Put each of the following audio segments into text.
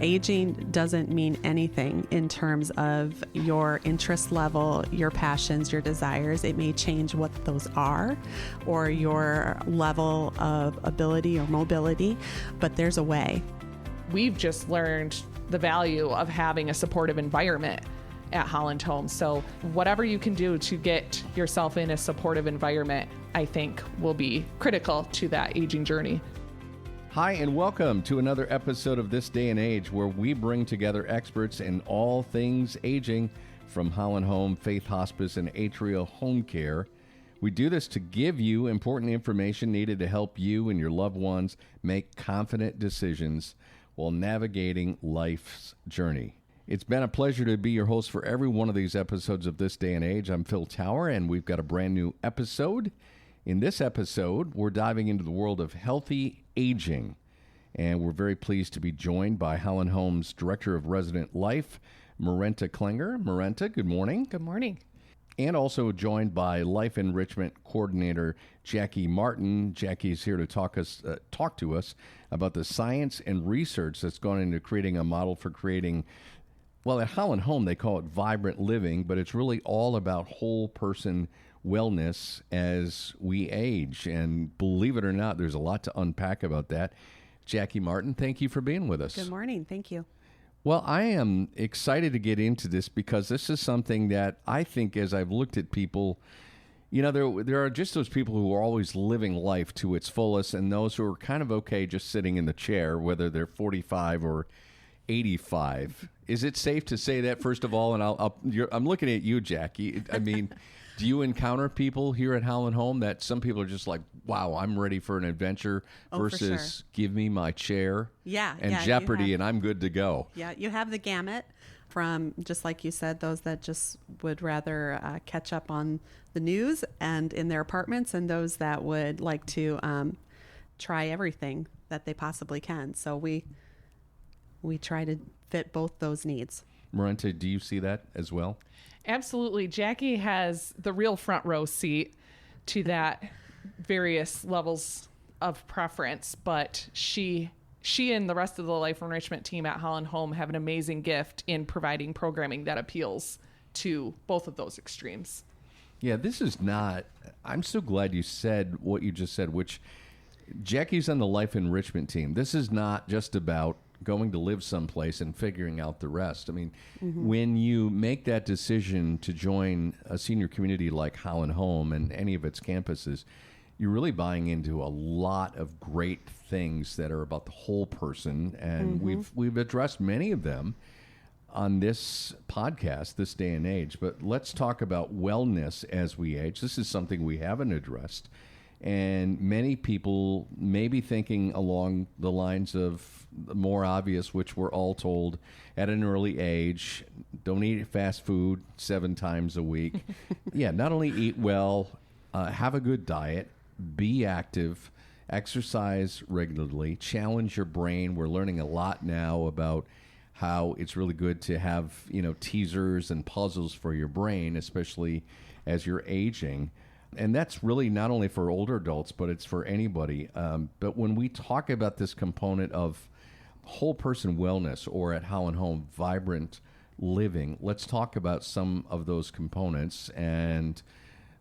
Aging doesn't mean anything in terms of your interest level, your passions, your desires. It may change what those are or your level of ability or mobility, but there's a way. We've just learned the value of having a supportive environment at Holland Home. So whatever you can do to get yourself in a supportive environment, I think will be critical to that aging journey. Hi, and welcome to another episode of This Day and Age, where we bring together experts in all things aging from Holland Home, Faith Hospice, and Atria Home Care. We do this to give you important information needed to help you and your loved ones make confident decisions while navigating life's journey. It's been a pleasure to be your host for every one of these episodes of This Day and Age. I'm Phil Tower, and we've got a brand new episode. In this episode, we're diving into the world of healthy aging, and we're very pleased to be joined by Holland Home's Director of Resident Life, Marenta Klinger. Marenta, good morning. Good morning. And also joined by Life Enrichment Coordinator Jaci Martin. Jaci's here to talk to us about the science and research that's gone into creating a model for creating, well, at Holland Home, they call it vibrant living, but it's really all about whole person wellness as we age. And believe it or not, there's a lot to unpack about that. Jaci Martin, thank you for being with us. Good morning. Thank you. Well, I am excited to get into this because this is something that I think, as I've looked at people, you know, there are just those people who are always living life to its fullest, and those who are kind of okay just sitting in the chair, whether they're 45 or 85. Is it safe to say that, first of all? And I'm looking at you, Jaci. I mean, do you encounter people here at Holland Home that some people are just like, wow, I'm ready for an adventure versus give me my chair and Jeopardy and I'm good to go? Yeah, you have the gamut from, just like you said, those that just would rather catch up on the news and in their apartments, and those that would like to try everything that they possibly can. So we try to fit both those needs. Marenta, do you see that as well? Absolutely. Jaci has the real front row seat to that various levels of preference, but she and the rest of the life enrichment team at Holland Home have an amazing gift in providing programming that appeals to both of those extremes. Yeah, this is not, I'm so glad you said what you just said, which Jaci's on the life enrichment team. This is not just about going to live someplace and figuring out the rest. I mean, when you make that decision to join a senior community like Holland Home and any of its campuses, you're really buying into a lot of great things that are about the whole person. And we've addressed many of them on this podcast, This Day and Age. But let's talk about wellness as we age. This is something we haven't addressed. And many people may be thinking along the lines of the more obvious, which we're all told at an early age: don't eat fast food 7 times a week. Yeah, not only eat well, have a good diet, be active, exercise regularly, challenge your brain. We're learning a lot now about how it's really good to have, teasers and puzzles for your brain, especially as you're aging. And that's really not only for older adults, but it's for anybody. But when we talk about this component of whole person wellness, or at Holland Home, vibrant living, let's talk about some of those components. And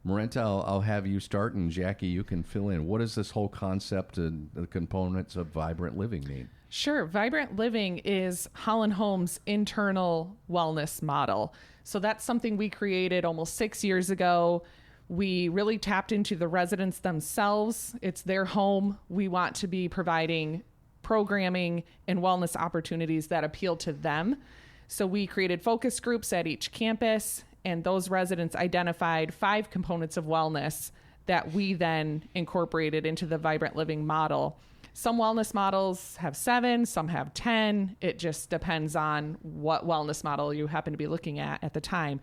Marenta, I'll have you start, and Jaci, you can fill in. What does this whole concept and the components of vibrant living mean? Sure. Vibrant living is Holland Home's internal wellness model. So that's something we created almost 6 years ago. We really tapped into the residents themselves. It's their home. We want to be providing programming and wellness opportunities that appeal to them. So we created focus groups at each campus, and those residents identified 5 components of wellness that we then incorporated into the vibrant living model. Some wellness models have 7, some have 10. It just depends on what wellness model you happen to be looking at the time.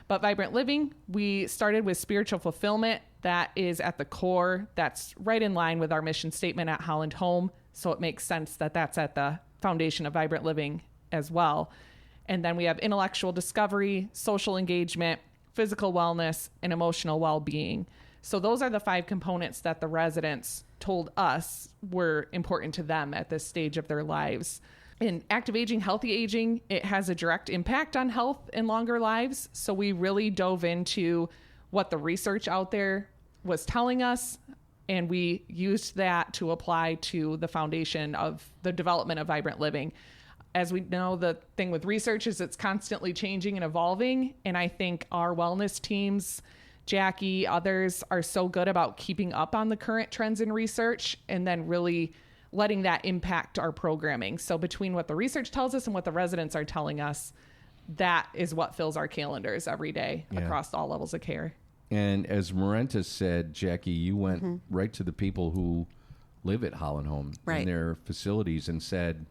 But vibrant living, we started with spiritual fulfillment. That is at the core. That's right in line with our mission statement at Holland Home. So it makes sense that that's at the foundation of vibrant living as well. And then we have intellectual discovery, social engagement, physical wellness, and emotional well-being. So those are the 5 components that the residents told us were important to them at this stage of their lives. in active aging, healthy aging, it has a direct impact on health and longer lives. So we really dove into what the research out there was telling us, and we used that to apply to the foundation of the development of vibrant living. As we know, the thing with research is it's constantly changing and evolving. And I think our wellness teams, Jaci, others, are so good about keeping up on the current trends in research and then really letting that impact our programming. So between what the research tells us and what the residents are telling us, that is what fills our calendars every day across all levels of care. And as Marenta said, Jaci, you went right to the people who live at Holland Home in their facilities and said,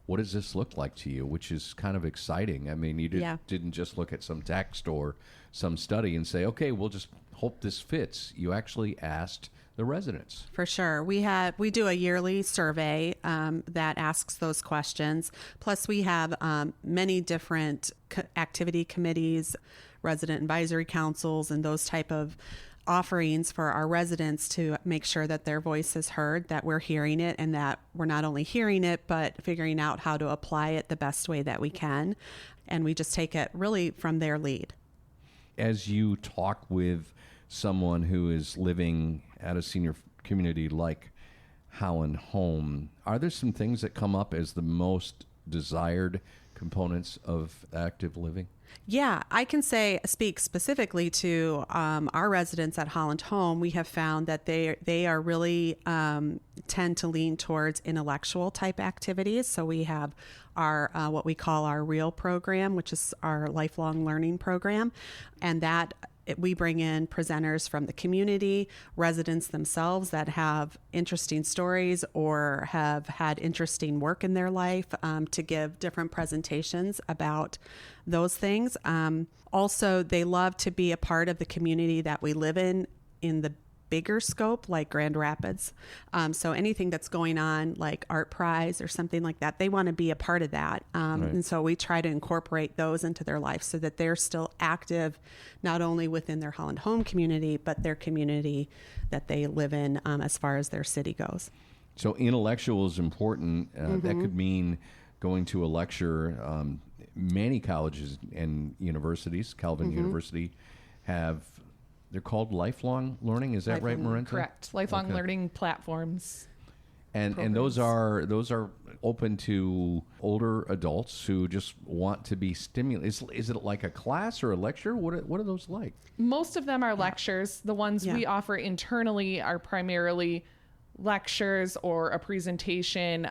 what does this look like to you? Which is kind of exciting. I mean, you didn't just look at some text or some study and say, okay, we'll just hope this fits. You actually asked the residents. For sure. We do a yearly survey that asks those questions. Plus, we have many different activity committees, resident advisory councils, and those type of offerings for our residents to make sure that their voice is heard, that we're hearing it, and that we're not only hearing it, but figuring out how to apply it the best way that we can. And we just take it really from their lead. As you talk with someone who is living at a senior community like Holland Home, are there some things that come up as the most desired components of active living? Yeah, I can speak specifically to our residents at Holland Home. We have found that they are really tend to lean towards intellectual type activities. So we have our what we call our REAL program, which is our lifelong learning program, and that we bring in presenters from the community, residents themselves that have interesting stories or have had interesting work in their life to give different presentations about those things. Also, they love to be a part of the community that we live in the bigger scope, like Grand Rapids. So anything that's going on, like Art Prize or something like that, they want to be a part of that. And so we try to incorporate those into their life so that they're still active, not only within their Holland Home community, but their community that they live in as far as their city goes. So intellectual is important. That could mean going to a lecture. Many colleges and universities, Calvin University, they're called lifelong learning. Is that right, Marenta? Correct. Lifelong learning platforms. And those are open to older adults who just want to be stimulated. Is it like a class or a lecture? What are those like? Most of them are lectures. The ones we offer internally are primarily lectures or a presentation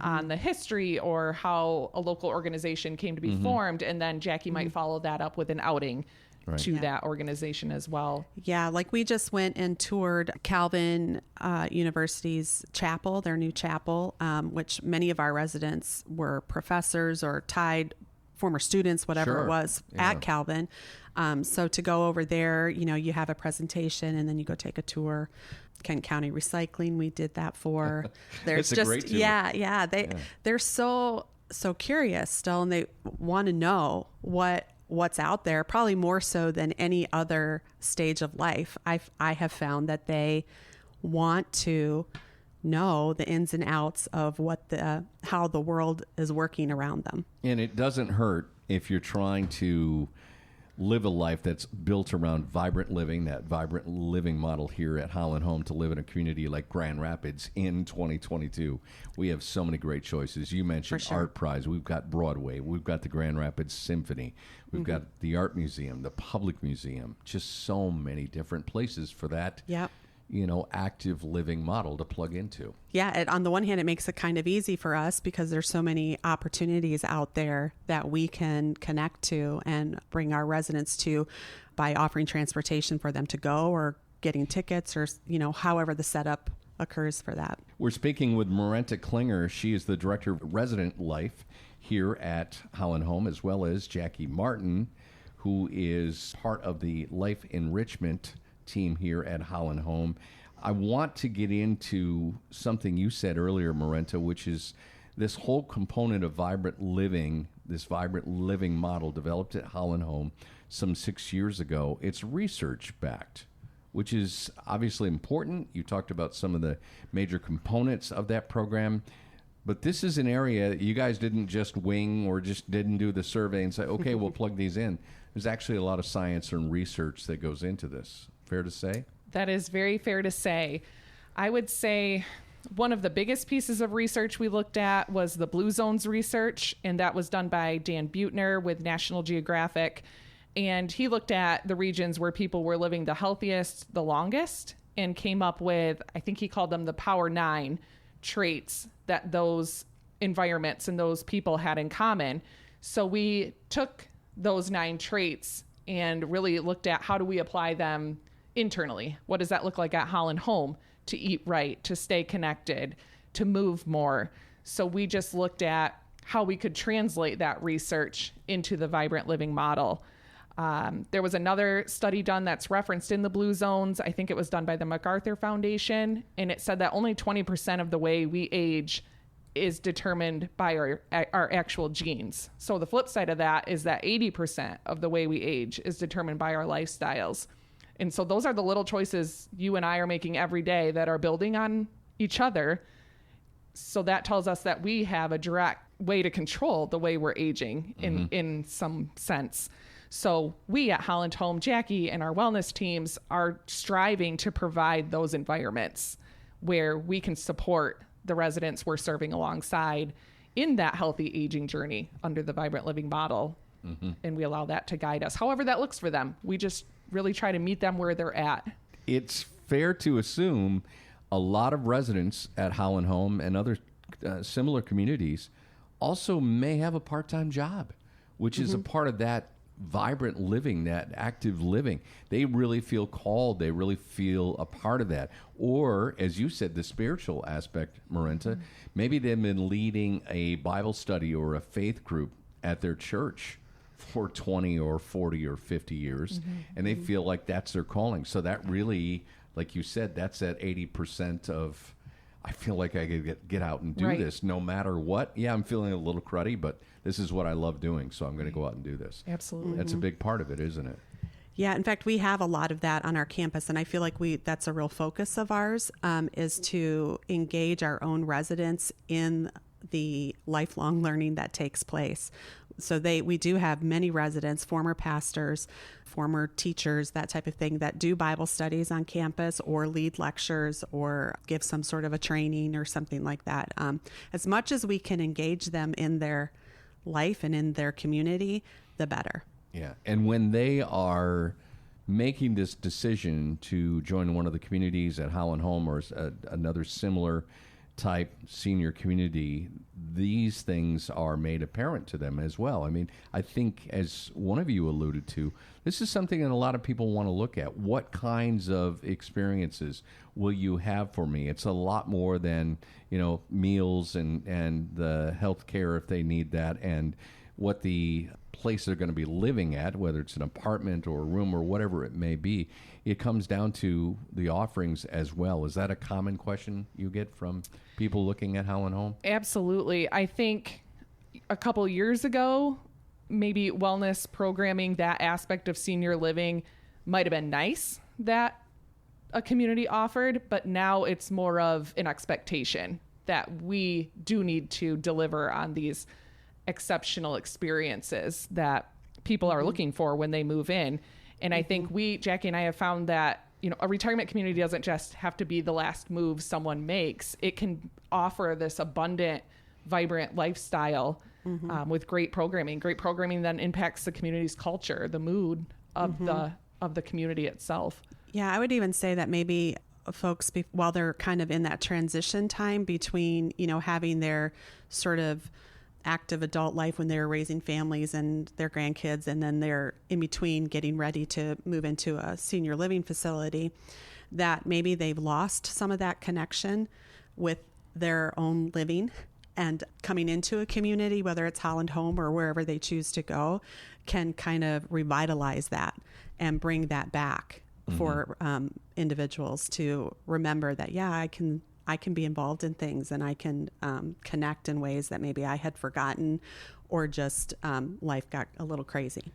on the history or how a local organization came to be formed. And then Jaci might follow that up with an outing to that organization as well. Yeah, like we just went and toured Calvin University's chapel, their new chapel, which many of our residents were professors or former students, whatever it was, at Calvin. So to go over there, you have a presentation and then you go take a tour. Kent County Recycling, we did that for. There's just a great tour. They're so curious still, and they want to know what's out there, probably more so than any other stage of life. I have found that they want to know the ins and outs of how the world is working around them. And it doesn't hurt if you're trying to live a life that's built around vibrant living, that vibrant living model here at Holland Home, to live in a community like Grand Rapids in 2022. We have so many great choices. You mentioned Art Prize. We've got Broadway. We've got the Grand Rapids Symphony. We've got the Art Museum, the Public Museum, just so many different places for that. Active living model to plug into. Yeah, on the one hand, it makes it kind of easy for us because there's so many opportunities out there that we can connect to and bring our residents to by offering transportation for them to go or getting tickets or, however the setup occurs for that. We're speaking with Marenta Klinger. She is the Director of Resident Life here at Holland Home, as well as Jaci Martin, who is part of the Life Enrichment team here at Holland Home. I want to get into something you said earlier, Marenta, which is this whole component of vibrant living, this vibrant living model developed at Holland Home some 6 years ago. It's research-backed, which is obviously important. You talked about some of the major components of that program. But this is an area you guys didn't just wing or just didn't do the survey and say, okay, we'll plug these in. There's actually a lot of science and research that goes into this. Fair to say? That is very fair to say. I would say one of the biggest pieces of research we looked at was the Blue Zones research, and that was done by Dan Buettner with National Geographic. And he looked at the regions where people were living the healthiest, the longest, and came up with, I think he called them the Power 9 traits that those environments and those people had in common. So we took those 9 traits and really looked at how do we apply them internally. What does that look like at Holland Home? To eat right, to stay connected, to move more. So we just looked at how we could translate that research into the vibrant living model. There was another study done that's referenced in the Blue Zones. I think it was done by the MacArthur Foundation, and it said that only 20% of the way we age is determined by our actual genes. So the flip side of that is that 80% of the way we age is determined by our lifestyles. And so those are the little choices you and I are making every day that are building on each other. So that tells us that we have a direct way to control the way we're aging in some sense. So we at Holland Home, Jaci and our wellness teams are striving to provide those environments where we can support the residents we're serving alongside in that healthy aging journey under the vibrant living model. And we allow that to guide us. However that looks for them. We just really try to meet them where they're at. It's fair to assume a lot of residents at Holland Home and other similar communities also may have a part-time job, which is a part of that vibrant living, that active living. They really feel called. They really feel a part of that. Or, as you said, the spiritual aspect, Marenta, maybe they've been leading a Bible study or a faith group at their church for 20 or 40 or 50 years, and they feel like that's their calling. So that really, like you said, that's that 80% of, I feel like I could get out and do this no matter what. Yeah, I'm feeling a little cruddy, but this is what I love doing, so I'm going to go out and do this. Absolutely. That's a big part of it, isn't it? Yeah, in fact, we have a lot of that on our campus, and I feel like that's a real focus of ours, is to engage our own residents in the lifelong learning that takes place. So we do have many residents, former pastors, former teachers, that type of thing, that do Bible studies on campus or lead lectures or give some sort of a training or something like that. As much as we can engage them in their life and in their community, the better. Yeah, and when they are making this decision to join one of the communities at Holland Home or another similar type senior community, these things are made apparent to them as well. I mean, I think, as one of you alluded to, this is something that a lot of people want to look at. What kinds of experiences will you have for me? It's a lot more than, meals and the health care if they need that, and what the place they're going to be living at, whether it's an apartment or a room or whatever it may be. It comes down to the offerings as well. Is that a common question you get from people looking at Holland Home? Absolutely. I think a couple years ago, maybe wellness programming, that aspect of senior living might have been nice that a community offered, but now it's more of an expectation that we do need to deliver on these exceptional experiences that people are looking for when they move in. And I think Jaci and I have found that, a retirement community doesn't just have to be the last move someone makes. It can offer this abundant, vibrant lifestyle with great programming. Great programming then impacts the community's culture, the mood of the community itself. Yeah, I would even say that maybe folks, while they're kind of in that transition time between, having their sort of active adult life when they're raising families and their grandkids, and then they're in between getting ready to move into a senior living facility, that maybe they've lost some of that connection with their own living, and coming into a community, whether it's Holland Home or wherever they choose to go, can kind of revitalize that and bring that back for individuals to remember that, I can be involved in things, and I can connect in ways that maybe I had forgotten, or just life got a little crazy.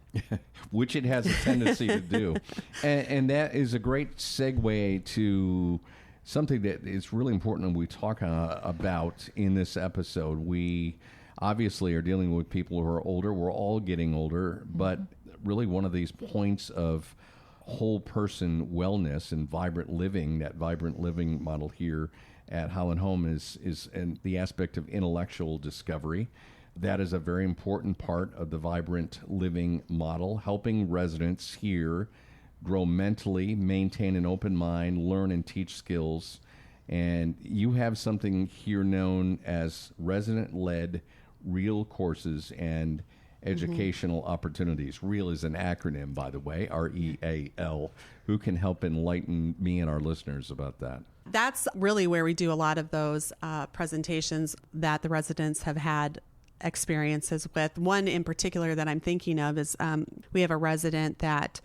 Which it has a tendency to do. And that is a great segue to something that is really important and we talk about in this episode. We obviously are dealing with people who are older. We're all getting older, but really one of these points of whole person wellness and vibrant living, that vibrant living model here at Holland Home is in the aspect of intellectual discovery. That is a very important part of the vibrant living model, helping residents here grow mentally, maintain an open mind, learn and teach skills. And you have something here known as resident-led real courses and educational opportunities. REAL is an acronym, by the way, REAL. Who can help enlighten me and our listeners about that? That's really where we do a lot of those presentations that the residents have had experiences with. One in particular that I'm thinking of is we have a resident that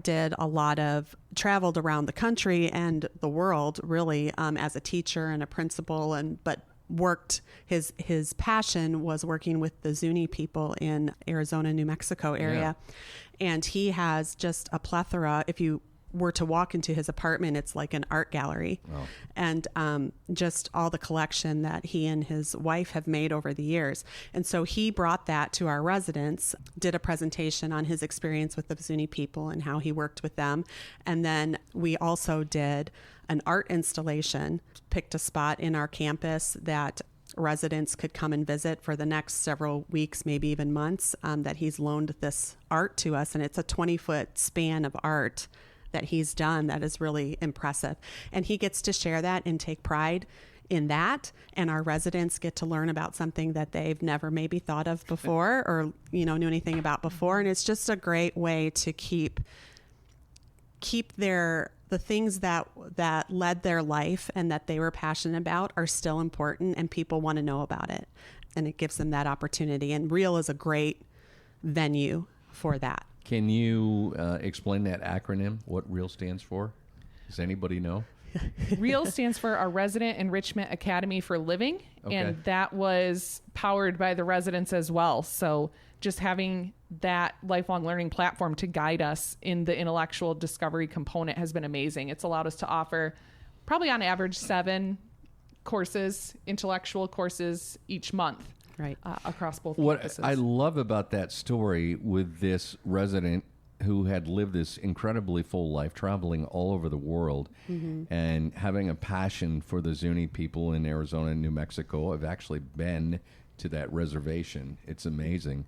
did a lot of traveled around the country and the world really as a teacher and a principal, but worked his passion was working with the Zuni people in Arizona, New Mexico area. And he has just a plethora. If you were to walk into his apartment, it's like an art gallery. Wow. And just all the collection that he and his wife have made over the years. And so he brought that to our residents, did a presentation on his experience with the Zuni people and how he worked with them. And then we also did an art installation, picked a spot in our campus that residents could come and visit for the next several weeks, maybe even months, that he's loaned this art to us. And it's a 20-foot span of art that he's done that is really impressive. And he gets to share that and take pride in that. And our residents get to learn about something that they've never maybe thought of before or, knew anything about before. And it's just a great way to keep the things that led their life and that they were passionate about are still important and people want to know about it. And it gives them that opportunity. And REAL is a great venue for that. Can you explain that acronym, what REAL stands for? Does anybody know? REAL stands for our Resident Enrichment Academy for Living, and that was powered by the residents as well. So just having that lifelong learning platform to guide us in the intellectual discovery component has been amazing. It's allowed us to offer probably on average 7 courses, intellectual courses each month. Right. Across both What campuses. I love about that story with this resident who had lived this incredibly full life, traveling all over the world and having a passion for the Zuni people in Arizona and New Mexico. I've actually been to that reservation. It's amazing.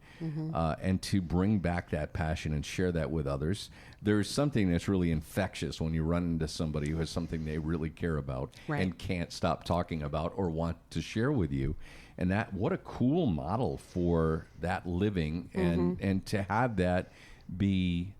And to bring back that passion and share that with others. There's something that's really infectious when you run into somebody who has something they really care about and can't stop talking about or want to share with you. And that, what a cool model for that living and to have that be,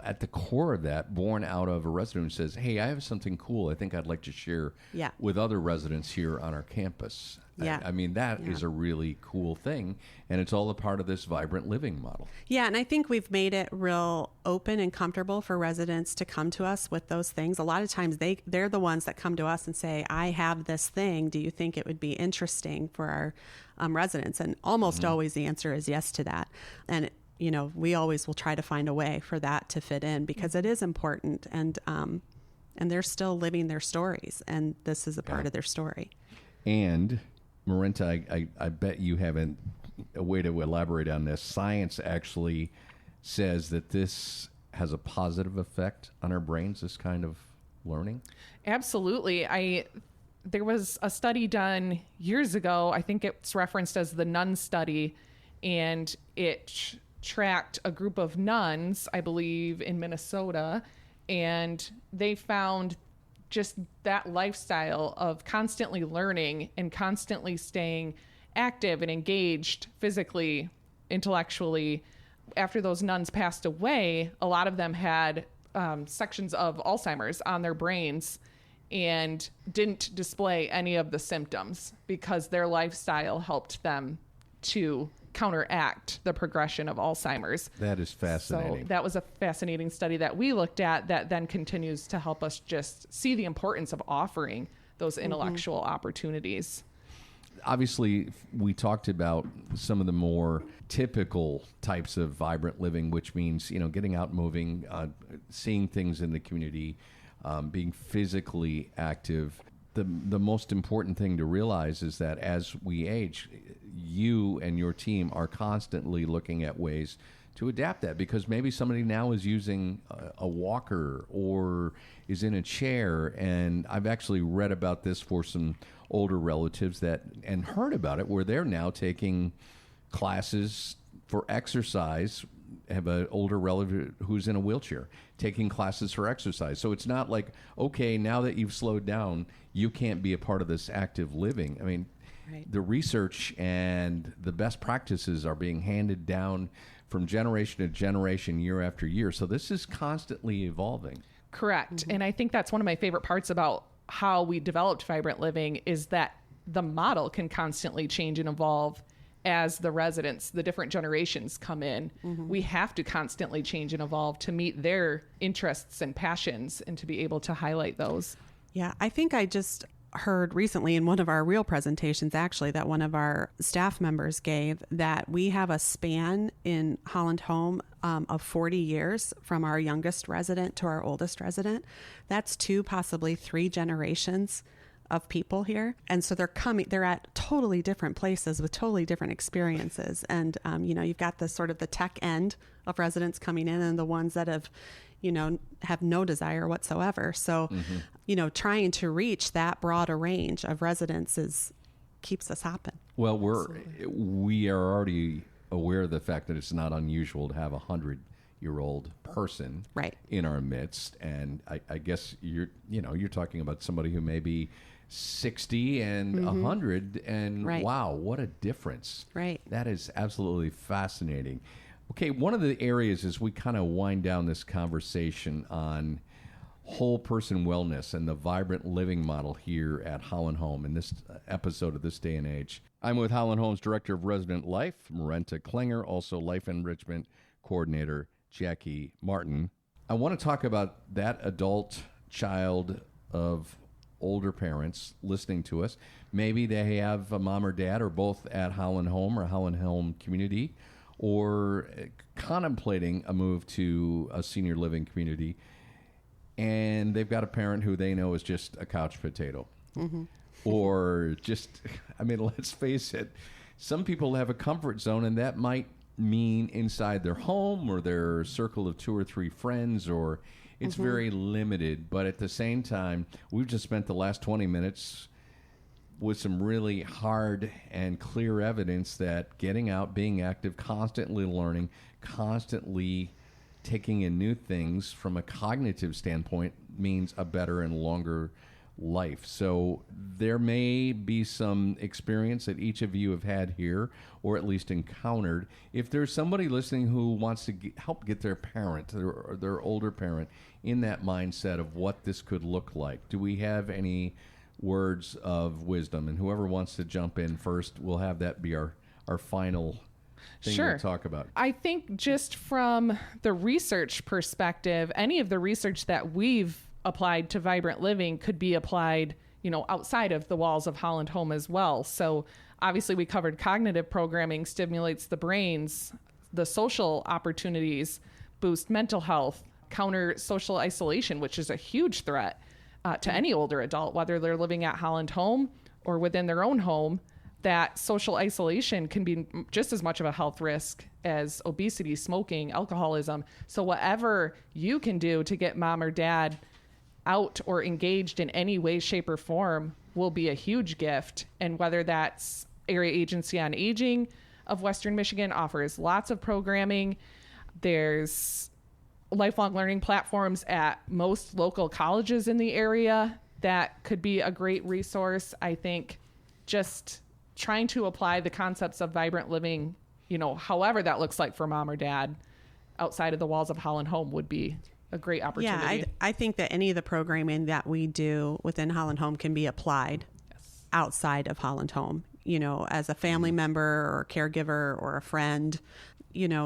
at the core of that, born out of a resident who says, hey, I have something cool I think I'd like to share with other residents here on our campus. I mean, that is a really cool thing. And it's all a part of this vibrant living model. Yeah, and I think we've made it real open and comfortable for residents to come to us with those things. A lot of times they're the ones that come to us and say, I have this thing. Do you think it would be interesting for our residents? And almost always the answer is yes to that. And we always will try to find a way for that to fit in because it is important. And they're still living their stories. And this is a part of their story. And Marenta, I bet you have a way to elaborate on this. Science actually says that this has a positive effect on our brains, this kind of learning. Absolutely. There was a study done years ago. I think it's referenced as the nun study, and it tracked a group of nuns, I believe, in Minnesota, and they found just that lifestyle of constantly learning and constantly staying active and engaged physically, intellectually. After those nuns passed away, a lot of them had sections of Alzheimer's on their brains and didn't display any of the symptoms because their lifestyle helped them to counteract the progression of Alzheimer's. That is fascinating. So that was a fascinating study that we looked at that then continues to help us just see the importance of offering those intellectual opportunities. Obviously, we talked about some of the more typical types of vibrant living, which means, getting out, moving, seeing things in the community, being physically active. the most important thing to realize is that as we age, you and your team are constantly looking at ways to adapt that, because maybe somebody now is using a walker or is in a chair. And I've actually read about this for some older relatives and heard about it, where they're now taking classes for exercise, have an older relative who's in a wheelchair taking classes for exercise. So it's not like, okay, now that you've slowed down, you can't be a part of this active living. I mean, the research and the best practices are being handed down from generation to generation, year after year. So this is constantly evolving. Correct. Mm-hmm. And I think that's one of my favorite parts about how we developed Vibrant Living, is that the model can constantly change and evolve as the residents, the different generations come in. Mm-hmm. We have to constantly change and evolve to meet their interests and passions and to be able to highlight those. Yeah, I think I just heard recently in one of our real presentations, actually, that one of our staff members gave, that we have a span in Holland Home of 40 years from our youngest resident to our oldest resident. That's 2, possibly 3 generations of people here. And so they're at totally different places with totally different experiences. And, you've got the sort of the tech end of residents coming in, and the ones that have no desire whatsoever. So, trying to reach that broad a range of residents keeps us hopping. Well, we are already aware of the fact that it's not unusual to have 100-year-old person in our midst. And I guess you're talking about somebody who may be 60 and 100, and wow, what a difference. Right. That is absolutely fascinating. Okay, one of the areas as we kind of wind down this conversation on whole person wellness and the vibrant living model here at Holland Home in this episode of This Day and Age. I'm with Holland Home's Director of Resident Life, Marenta Klinger, also Life Enrichment Coordinator, Jaci Martin. I want to talk about that adult child of older parents listening to us. Maybe they have a mom or dad or both at Holland Home or Holland Home community, or contemplating a move to a senior living community, and they've got a parent who they know is just a couch potato. Mm-hmm. Or just, let's face it, some people have a comfort zone, and that might mean inside their home or their circle of 2 or 3 friends, or it's very limited. But at the same time, we've just spent the last 20 minutes with some really hard and clear evidence that getting out, being active, constantly learning, constantly taking in new things from a cognitive standpoint means a better and longer life. So there may be some experience that each of you have had here, or at least encountered. If there's somebody listening who wants to help get their parent, their older parent, in that mindset of what this could look like, do we have any words of wisdom? And whoever wants to jump in first, we'll have that be our final thing to talk about. I think just from the research perspective, any of the research that we've applied to vibrant living could be applied, outside of the walls of Holland Home as well. So obviously we covered cognitive programming stimulates the brains, the social opportunities, boost mental health, counter social isolation, which is a huge threat to any older adult, whether they're living at Holland Home or within their own home. That social isolation can be just as much of a health risk as obesity, smoking, alcoholism. So whatever you can do to get mom or dad out or engaged in any way, shape, or form will be a huge gift. And whether that's Area Agency on Aging of Western Michigan offers lots of programming. There's lifelong learning platforms at most local colleges in the area that could be a great resource. I think just trying to apply the concepts of vibrant living, however that looks like for mom or dad outside of the walls of Holland Home would be a great opportunity. Yeah, I think that any of the programming that we do within Holland Home can be applied outside of Holland Home, as a family member or a caregiver or a friend,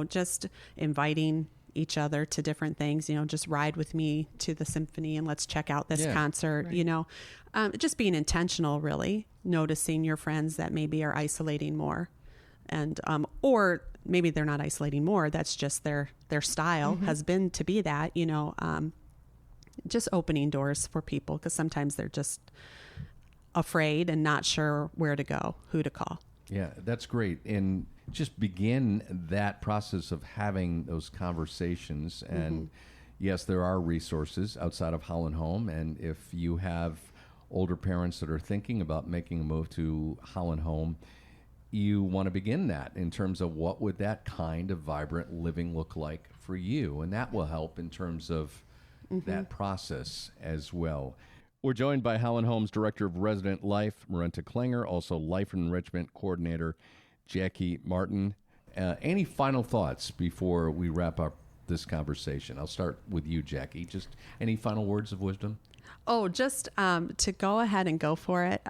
just inviting each other to different things, just ride with me to the symphony and let's check out this concert, just being intentional, really noticing your friends that maybe are isolating more, and or maybe they're not isolating more. That's just their style has been to be that, just opening doors for people, because sometimes they're just afraid and not sure where to go, who to call. Yeah, that's great. And just begin that process of having those conversations. And yes, there are resources outside of Holland Home. And if you have older parents that are thinking about making a move to Holland Home, you want to begin that in terms of what would that kind of vibrant living look like for you. And that will help in terms of that process as well. We're joined by Holland Home's Director of Resident Life, Marenta Klinger, also Life Enrichment Coordinator, Jaci Martin. Any final thoughts before we wrap up this conversation? I'll start with you, Jaci. Just any final words of wisdom? Oh, just to go ahead and go for it.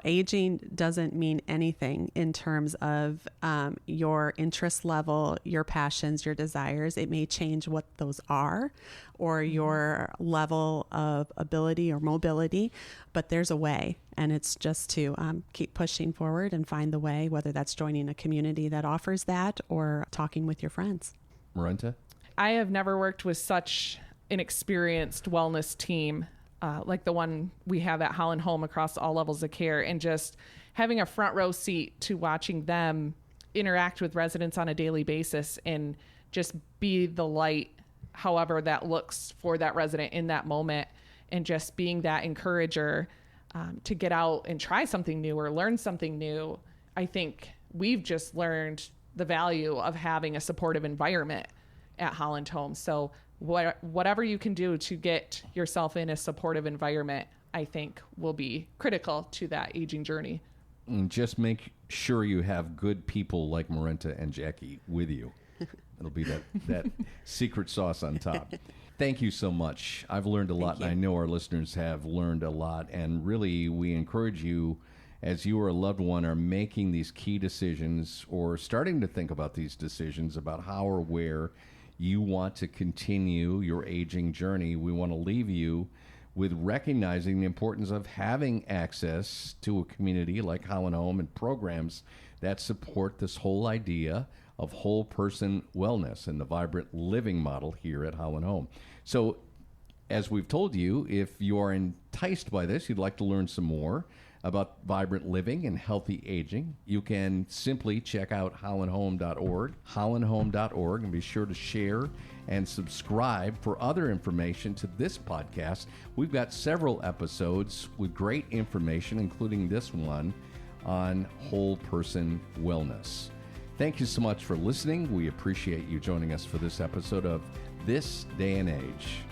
Aging doesn't mean anything in terms of your interest level, your passions, your desires. It may change what those are or your level of ability or mobility, but there's a way. And it's just to keep pushing forward and find the way, whether that's joining a community that offers that or talking with your friends. Marenta? I have never worked with such an experienced wellness team like the one we have at Holland Home across all levels of care, and just having a front row seat to watching them interact with residents on a daily basis and just be the light, however that looks for that resident in that moment, and just being that encourager to get out and try something new or learn something new. I think we've just learned the value of having a supportive environment at Holland Home. So whatever you can do to get yourself in a supportive environment, I think will be critical to that aging journey. And just make sure you have good people like Marenta and Jaci with you. It'll be that secret sauce on top. Thank you so much. I've learned a lot, and I know our listeners have learned a lot. And really, we encourage you, as you or a loved one are making these key decisions or starting to think about these decisions about how or where you want to continue your aging journey, we want to leave you with recognizing the importance of having access to a community like Holland Home and programs that support this whole idea of whole person wellness and the vibrant living model here at Holland Home. So, as we've told you, if you are enticed by this, you'd like to learn some more about vibrant living and healthy aging, you can simply check out hollandhome.org, and be sure to share and subscribe for other information to this podcast. We've got several episodes with great information, including this one on whole person wellness. Thank you so much for listening. We appreciate you joining us for this episode of This Day and Age.